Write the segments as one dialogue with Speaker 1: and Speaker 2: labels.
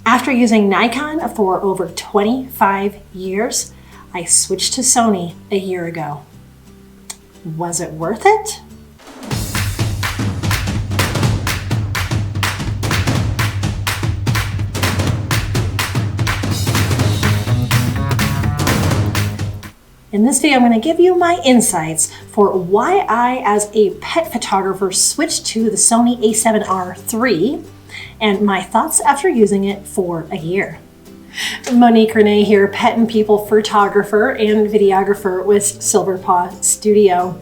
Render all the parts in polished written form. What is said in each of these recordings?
Speaker 1: After using Nikon for over 25 years, I switched to Sony a year ago. Was it worth it? In this video, I'm going to give you my insights for why I, as a pet photographer, switched to the Sony A7R III and my thoughts after using it for a year. Monique Renee here, pet and people photographer and videographer with Silverpaw Studio.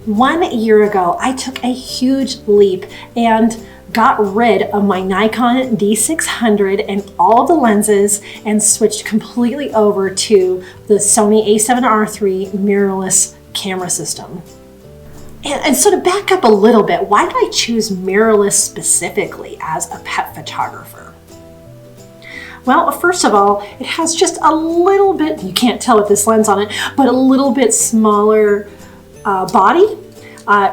Speaker 1: 1 year ago, I took a huge leap and got rid of my Nikon D600 and all of the lenses and switched completely over to the Sony A7R III mirrorless camera system. And so to back up a little bit, why did I choose mirrorless specifically as a pet photographer? Well, first of all, it has just a little bit, you can't tell with this lens on it, but a little bit smaller body.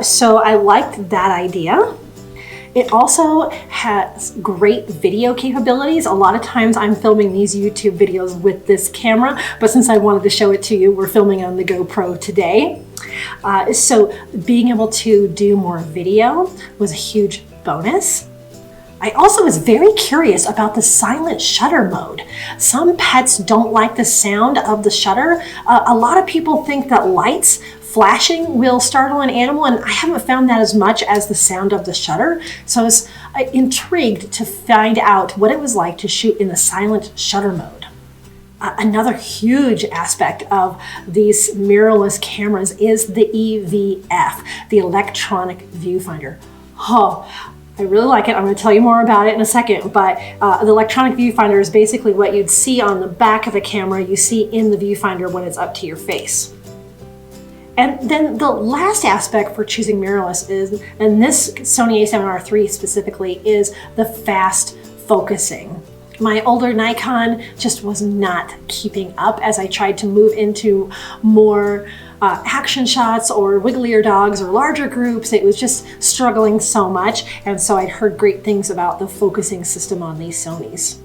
Speaker 1: So I liked that idea. It also has great video capabilities. A lot of times I'm filming these YouTube videos with this camera, but since I wanted to show it to you, we're filming on the GoPro today. So being able to do more video was a huge bonus. I also was very curious about the silent shutter mode. Some pets don't like the sound of the shutter. A lot of people think that lights flashing will startle an animal, and I haven't found that as much as the sound of the shutter. So I was intrigued to find out what it was like to shoot in the silent shutter mode. Another huge aspect of these mirrorless cameras is the EVF, the electronic viewfinder. Oh, I really like it. I'm going to tell you more about it in a second, but the electronic viewfinder is basically what you'd see on the back of the camera, you see in the viewfinder when it's up to your face. And then the last aspect for choosing mirrorless is, and this Sony A7R III specifically, is the fast focusing. My older Nikon just was not keeping up as I tried to move into more action shots or wigglier dogs or larger groups. It was just struggling so much, and so I'd heard great things about the focusing system on these Sonys.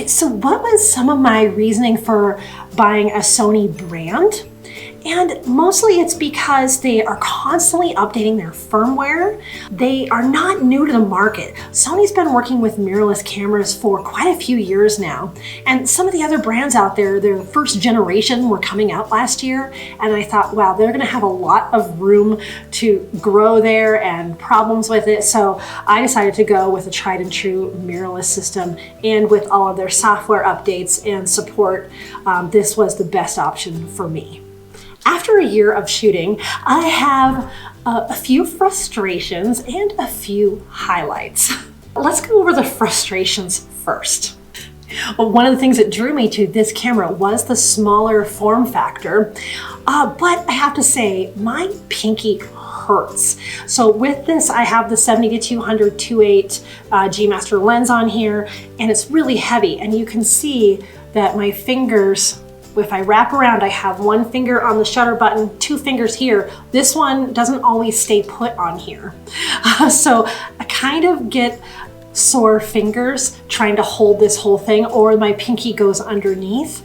Speaker 1: So what was some of my reasoning for buying a Sony brand? And mostly it's because they are constantly updating their firmware. They are not new to the market. Sony's been working with mirrorless cameras for quite a few years now. And some of the other brands out there, their first generation were coming out last year. And I thought, wow, they're gonna have a lot of room to grow there and problems with it. So I decided to go with a tried and true mirrorless system, and with all of their software updates and support, this was the best option for me. After a year of shooting, I have a few frustrations and a few highlights. Let's go over the frustrations first. Well, one of the things that drew me to this camera was the smaller form factor, but I have to say, my pinky hurts. So with this, I have the 70-200 2.8 G Master lens on here, and it's really heavy, and you can see that my fingers, if I wrap around, I have one finger on the shutter button, two fingers here. This one doesn't always stay put on here. So I kind of get sore fingers trying to hold this whole thing, or my pinky goes underneath.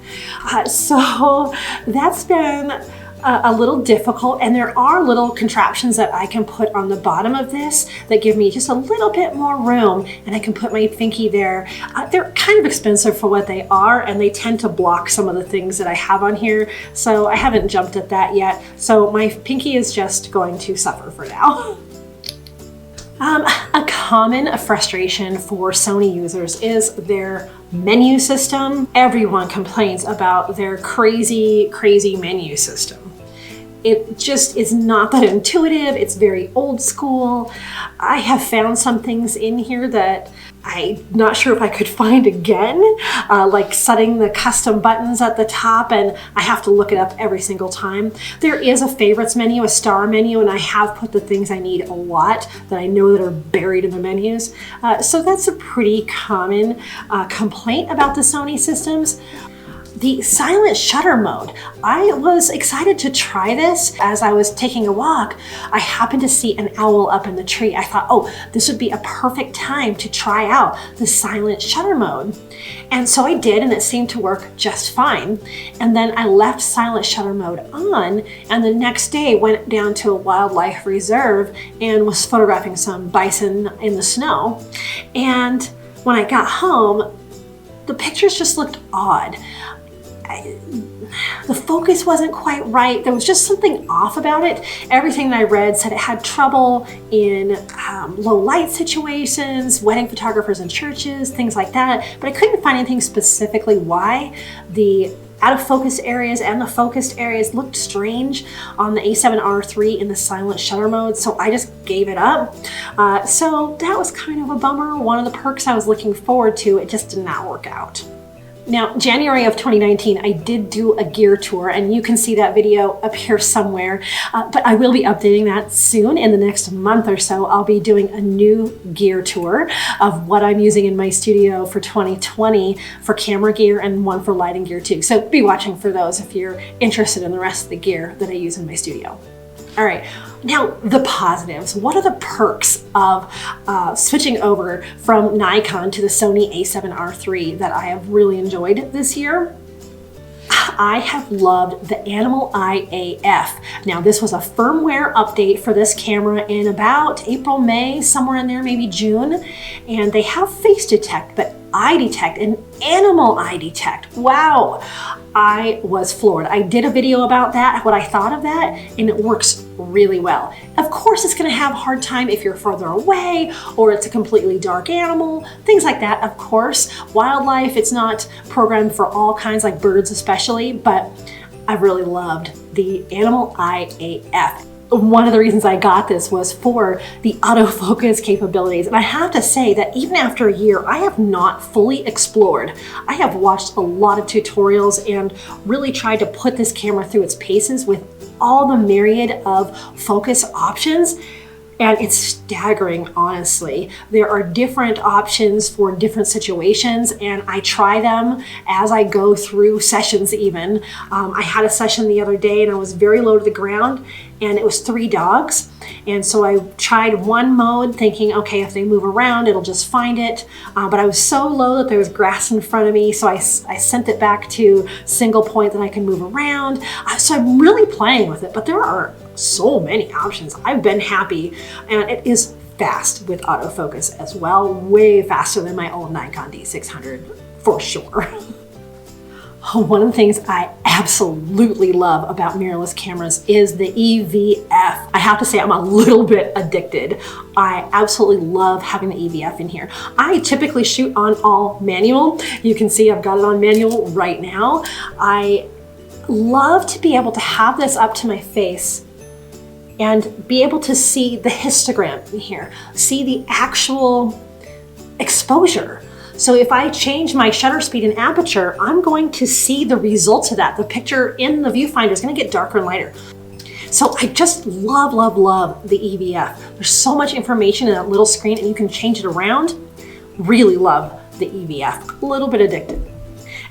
Speaker 1: So that's been a little difficult, and there are little contraptions that I can put on the bottom of this that give me just a little bit more room, and I can put my pinky there. They're kind of expensive for what they are, and they tend to block some of the things that I have on here, so I haven't jumped at that yet. So my pinky is just going to suffer for now. A common frustration for Sony users is their menu system. Everyone complains about their crazy menu system. It just is not that intuitive. It's very old school. I have found some things in here that I'm not sure if I could find again, like setting the custom buttons at the top, and I have to look it up every single time. There is a favorites menu, a star menu, and I have put the things I need a lot that I know that are buried in the menus. So that's a pretty common complaint about the Sony systems. the silent shutter mode. I was excited to try this. As I was taking a walk, I happened to see an owl up in the tree. I thought, oh, this would be a perfect time to try out the silent shutter mode. And so I did, and it seemed to work just fine. And then I left silent shutter mode on, and the next day went down to a wildlife reserve and was photographing some bison in the snow. And when I got home, the pictures just looked odd. The focus wasn't quite right. There was just something off about it. Everything that I read said it had trouble in low light situations, wedding photographers in churches, things like that. But I couldn't find anything specifically why the out of focus areas and the focused areas looked strange on the A7R III in the silent shutter mode, so I just gave it up. So that was kind of a bummer. One of the perks I was looking forward to, it just did not work out. Now, January of 2019, I did do a gear tour, and you can see that video up here somewhere, but I will be updating that soon. In the next month or so, I'll be doing a new gear tour of what I'm using in my studio for 2020 for camera gear, and one for lighting gear too. So be watching for those if you're interested in the rest of the gear that I use in my studio. All right, now the positives. What are the perks of switching over from Nikon to the Sony A7R III that I have really enjoyed this year? I have loved the Animal Eye AF. Now, this was a firmware update for this camera in about April, May, somewhere in there, maybe June. And they have face detect, but eye detect and animal eye detect. Wow, I was floored. I did a video about that, what I thought of that, and it works really well. Of course, it's gonna have a hard time if you're further away or it's a completely dark animal, things like that. Of course, wildlife, it's not programmed for all kinds, like birds especially, but I really loved the Animal Eye AF. One of the reasons I got this was for the autofocus capabilities. And I have to say that even after a year, I have not fully explored. I have watched a lot of tutorials and really tried to put this camera through its paces with all the myriad of focus options. And it's staggering, honestly. There are different options for different situations, and I try them as I go through sessions even. I had a session the other day and I was very low to the ground, and it was 3 dogs. And so I tried one mode thinking, okay, if they move around, it'll just find it. But I was so low that there was grass in front of me, so I sent it back to single point that I can move around. So I'm really playing with it, but there are so many options. I've been happy, and it is fast with autofocus as well, way faster than my old Nikon D600 for sure. One of the things I absolutely love about mirrorless cameras is the EVF. I have to say I'm a little bit addicted. I absolutely love having the EVF in here. I typically shoot on all manual. You can see I've got it on manual right now. I love to be able to have this up to my face and be able to see the histogram in here, see the actual exposure. So if I change my shutter speed and aperture, I'm going to see the results of that. The picture in the viewfinder is going to get darker and lighter. So I just love, love, love the EVF. There's so much information in that little screen, and you can change it around. Really love the EVF. A little bit addicted.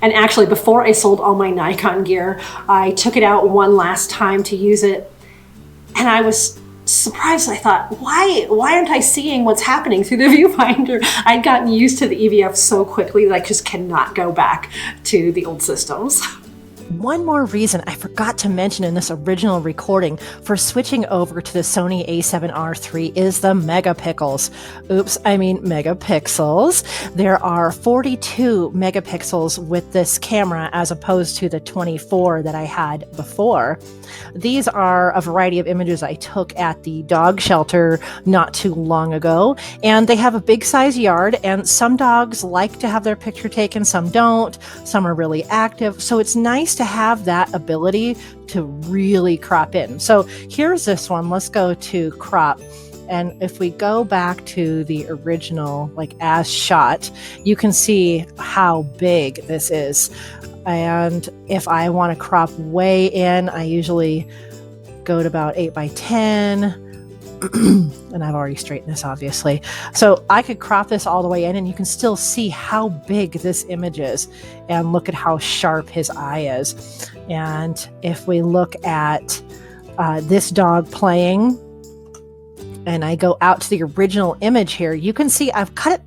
Speaker 1: And actually, before I sold all my Nikon gear, I took it out one last time to use it, and I was surprised. I thought, why aren't I seeing what's happening through the viewfinder? I'd gotten used to the EVF so quickly that I just cannot go back to the old systems.
Speaker 2: One more reason I forgot to mention in this original recording for switching over to the Sony A7R III is the megapixels. Oops, I mean megapixels. There are 42 megapixels with this camera as opposed to the 24 that I had before. These are a variety of images I took at the dog shelter not too long ago, and they have a big size yard, and some dogs like to have their picture taken, some don't, some are really active, so it's nice to have that ability to really crop in. So here's this one. Let's go to crop. And if we go back to the original, like as shot, you can see how big this is. And if I want to crop way in, I usually go to about 8 by 10. and I've already straightened this obviously. So I could crop this all the way in and you can still see how big this image is, and look at how sharp his eye is. And if we look at this dog playing, and I go out to the original image here, you can see I've cut it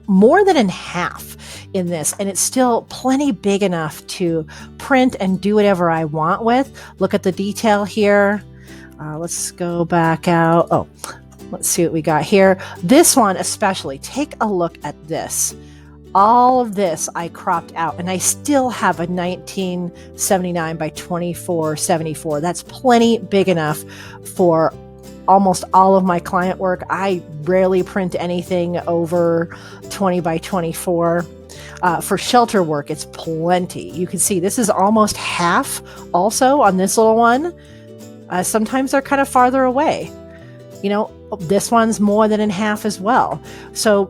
Speaker 2: more than in half in this, and it's still plenty big enough to print and do whatever I want with. Look at the detail here. Let's go back out. Oh, let's see what we got here. This one especially, take a look at this. All of this I cropped out, and I still have a 1979 by 2474. That's plenty big enough for almost all of my client work. I rarely print anything over 20 by 24. For shelter work, it's plenty. You can see this is almost half also on this little one. Sometimes they're kind of farther away. You know, this one's more than in half as well. So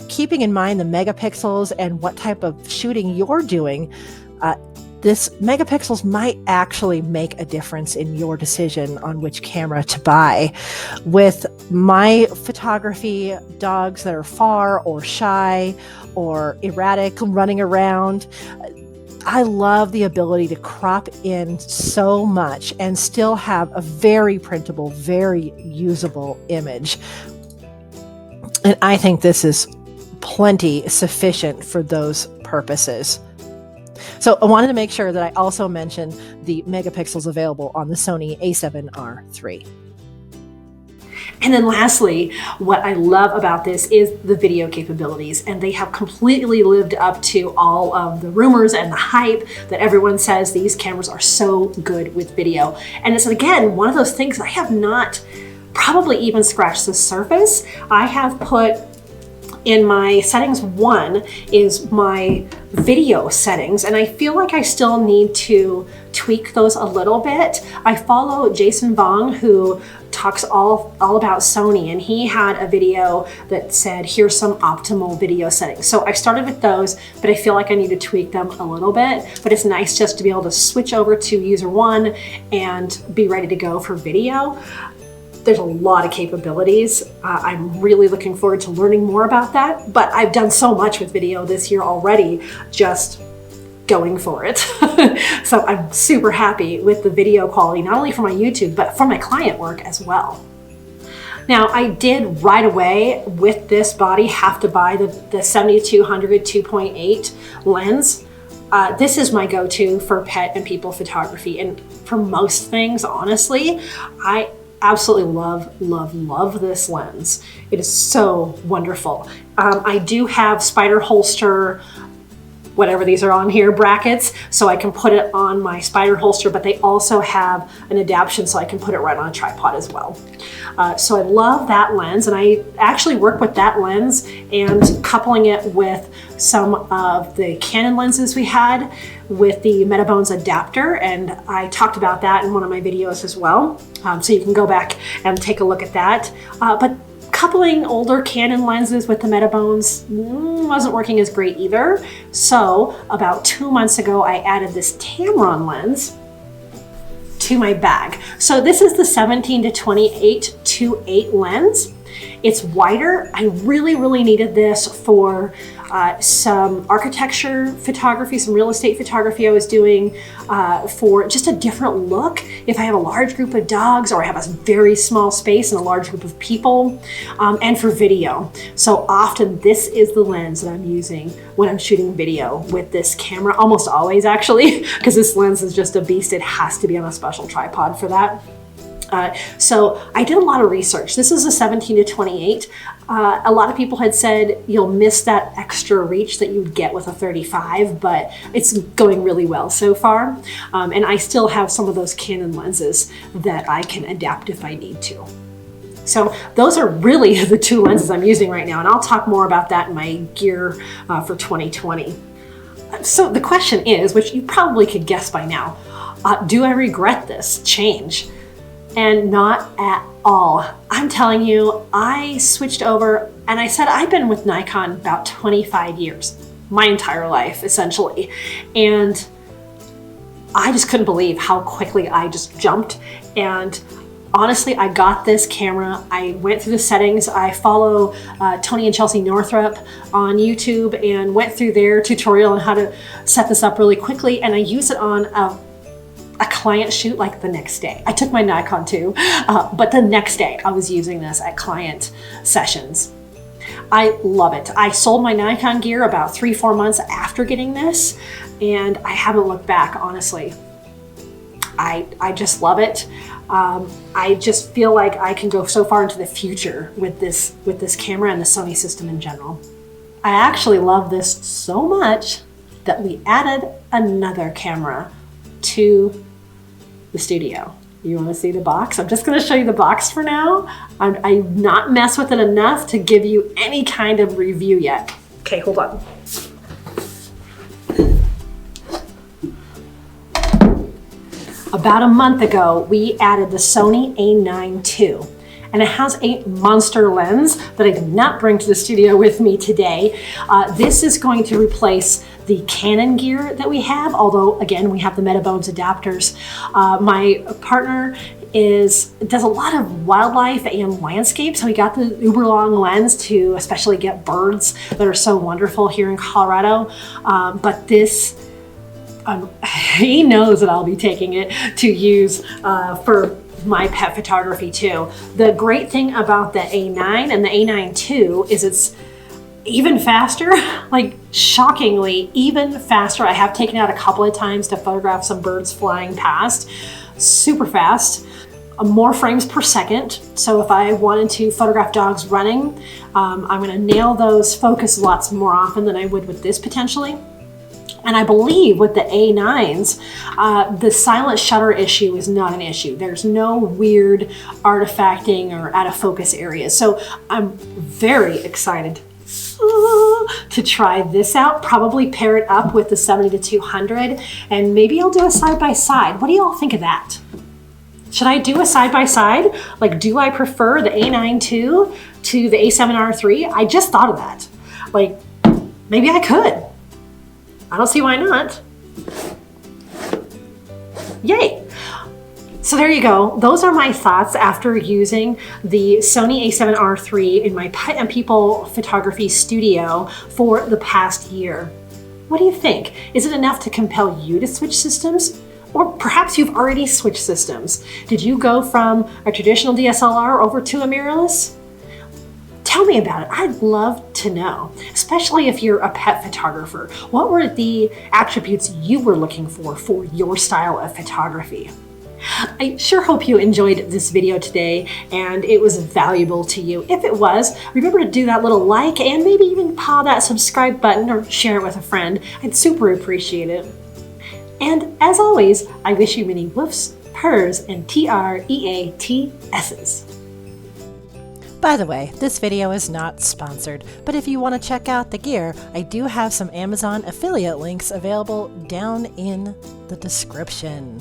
Speaker 2: keeping in mind the megapixels and what type of shooting you're doing, this megapixels might actually make a difference in your decision on which camera to buy. With my photography, dogs that are far or shy or erratic running around, I love the ability to crop in so much and still have a very printable, very usable image. And I think this is plenty sufficient for those purposes. So I wanted to make sure that I also mentioned the megapixels available on the Sony A7R III.
Speaker 1: And then lastly, what I love about this is the video capabilities, and they have completely lived up to all of the rumors and the hype that everyone says these cameras are so good with video. And it's, again, one of those things I have not probably even scratched the surface. I have put in my settings, one is my video settings, and I feel like I still need to tweak those a little bit. I follow Jason Vong, who talks all about Sony, and he had a video that said, here's some optimal video settings. So I started with those, but I feel like I need to tweak them a little bit. But it's nice just to be able to switch over to user one and be ready to go for video. There's a lot of capabilities. I'm really looking forward to learning more about that, but I've done so much with video this year already, just going for it. So I'm super happy with the video quality, not only for my YouTube, but for my client work as well. Now, I did right away with this body have to buy the 7200 2.8 lens. This is my go-to for pet and people photography, and for most things, honestly. I absolutely love this lens. It is so wonderful. I do have spider holster, whatever these are on here, brackets, so I can put it on my spider holster, but they also have an adaptation so I can put it right on a tripod as well. So I love that lens, and I actually work with that lens and coupling it with some of the Canon lenses we had with the Metabones adapter, and I talked about that in one of my videos as well. So you can go back and take a look at that. But coupling older Canon lenses with the Metabones wasn't working as great either. So about 2 months ago, I added this Tamron lens to my bag. So this is the 17 to 28 2.8 lens. It's wider. I really needed this for some architecture photography, some real estate photography I was doing for just a different look. If I have a large group of dogs, or I have a very small space and a large group of people, and for video. So often this is the lens that I'm using when I'm shooting video with this camera, almost always actually, because this lens is just a beast. It has to be on a special tripod for that. So I did a lot of research. This is a 17 to 28. A lot of people had said you'll miss that extra reach that you would get with a 35, but it's going really well so far. And I still have some of those Canon lenses that I can adapt if I need to. So those are really the two lenses I'm using right now, and I'll talk more about that in my gear for 2020. So the question is, which you probably could guess by now, do I regret this change? And not at all. I'm telling you, I switched over, and I said I've been with Nikon about 25 years, my entire life, essentially. And I just couldn't believe how quickly I just jumped. And Honestly, I got this camera. I went through the settings. I follow Tony and Chelsea Northrup on YouTube and went through their tutorial on how to set this up really quickly. And I used it on a client shoot like the next day. I took my Nikon too, but the next day I was using this at client sessions. I love it. I sold my Nikon gear about 3-4 months after getting this, and I haven't looked back, honestly. I just love it. I just feel like I can go so far into the future with this camera and the Sony system in general. I actually love this so much that we added another camera to the studio. You want to see the box? I'm just going to show you the box for now. I've not messed with it enough to give you any kind of review yet. Okay, hold on. About a month ago, we added the Sony A9 II, and it has a monster lens that I did not bring to the studio with me today. This is going to replace the Canon gear that we have, although again, we have the Metabones adapters. My partner does a lot of wildlife and landscape, so he got the uber long lens to especially get birds that are so wonderful here in Colorado. But this, he knows that I'll be taking it to use for my pet photography too. The great thing about the A9 and the A9 II is it's even faster, like shockingly even faster. I have taken it out a couple of times to photograph some birds flying past. Super fast, more frames per second. So if I wanted to photograph dogs running, I'm gonna nail those focus lots more often than I would with this potentially. And I believe with the A9s, the silent shutter issue is not an issue. There's no weird artifacting or out of focus areas. So I'm very excited to try this out, probably pair it up with the 70-200, and maybe I'll do a side-by-side. What do y'all think of that? Should I do a side-by-side? Like, do I prefer the A9 II to the A7R III? I just thought of that. Like, maybe I could. I don't see why not. Yay! So there you go. Those are my thoughts after using the Sony A7R III in my pet and people photography studio for the past year. What do you think? Is it enough to compel you to switch systems? Or perhaps you've already switched systems. Did you go from a traditional DSLR over to a mirrorless? Tell me about it. I'd love to know, especially if you're a pet photographer. What were the attributes you were looking for your style of photography? I sure hope you enjoyed this video today and it was valuable to you. If it was, remember to do that little like and maybe even paw that subscribe button or share it with a friend. I'd super appreciate it. And as always, I wish you many woofs, purrs, and TREATSs.
Speaker 2: By the way, this video is not sponsored, but if you want to check out the gear, I do have some Amazon affiliate links available down in the description.